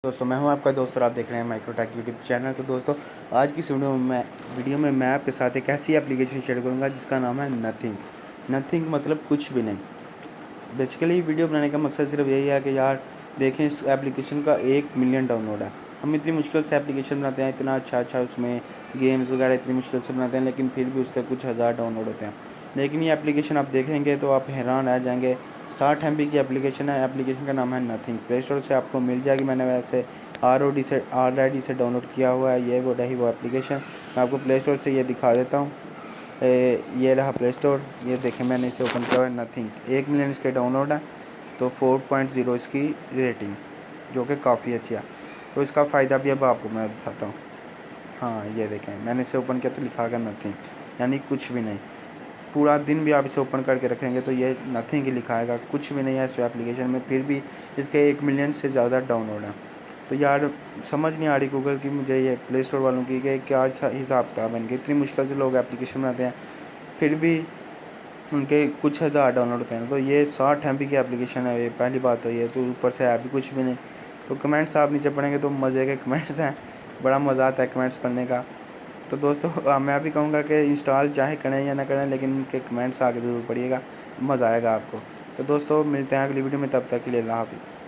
दोस्तों मैं हूं आपका दोस्त और आप देख रहे हैं माइक्रोटेक यूट्यूब चैनल। तो दोस्तों आज की इस वीडियो में मैं आपके साथ एक ऐसी एप्लीकेशन शेयर करूंगा जिसका नाम है नथिंग। नथिंग मतलब कुछ भी नहीं। बेसिकली वीडियो बनाने का मकसद सिर्फ यही है कि यार देखें इस एप्लीकेशन का 1 मिलियन डाउनलोड है। हम इतनी मुश्किल से एप्लीकेशन बनाते हैं, इतना अच्छा उसमें गेम्स वगैरह इतनी मुश्किल से बनाते हैं, लेकिन फिर भी उसके कुछ हज़ार डाउनलोड होते हैं। लेकिन ये एप्लीकेशन आप देखेंगे तो आप हैरान रह जाएंगे। 60 MB की एप्लीकेशन है। एप्लीकेशन का नाम है नथिंग। प्ले स्टोर से आपको मिल जाएगी। मैंने वैसे ऑलरेडी से डाउनलोड किया हुआ है। ये वो रही वो एप्लीकेशन। मैं आपको प्ले स्टोर से ये दिखा देता हूँ। ये रहा प्ले स्टोर। ये देखें मैंने इसे ओपन किया हुआ है। नथिंग 1 मिलियन इसके डाउनलोड है। तो 4.0 इसकी रेटिंग, जो कि काफ़ी अच्छी है। तो इसका फ़ायदा भी अब आपको मैं बताता हूँ। हाँ ये देखें मैंने इसे ओपन किया तो लिखा गया नथिंग, यानी कुछ भी नहीं। पूरा दिन भी आप इसे ओपन करके रखेंगे तो ये नथिंग ही लिखाएगा, कुछ भी नहीं है इस एप्लीकेशन में। फिर भी इसके 1 मिलियन से ज़्यादा डाउनलोड है। तो यार समझ नहीं आ रही गूगल की, मुझे ये प्ले स्टोर वालों की, कि क्या हिसाब किताब है इनके। इतनी मुश्किल से लोग एप्लीकेशन बनाते हैं, फिर भी उनके कुछ हज़ार डाउनलोड होते हैं। तो ये 60 MB की एप्लीकेशन है। ये पहली बात तो ये, तो ऊपर से है भी कुछ भी नहीं। तो कमेंट्स आप नीचे पढ़ेंगे तो मज़े के कमेंट्स हैं, बड़ा मज़ा आता है कमेंट्स पढ़ने का। तो दोस्तों मैं भी कहूँगा कि इंस्टॉल चाहे करें या ना करें, लेकिन उनके कमेंट्स आके ज़रूर पढ़िएगा, मज़ा आएगा आपको। तो दोस्तों मिलते हैं अगली वीडियो में, तब तक के लिए अल्लाह हाफ़िज़।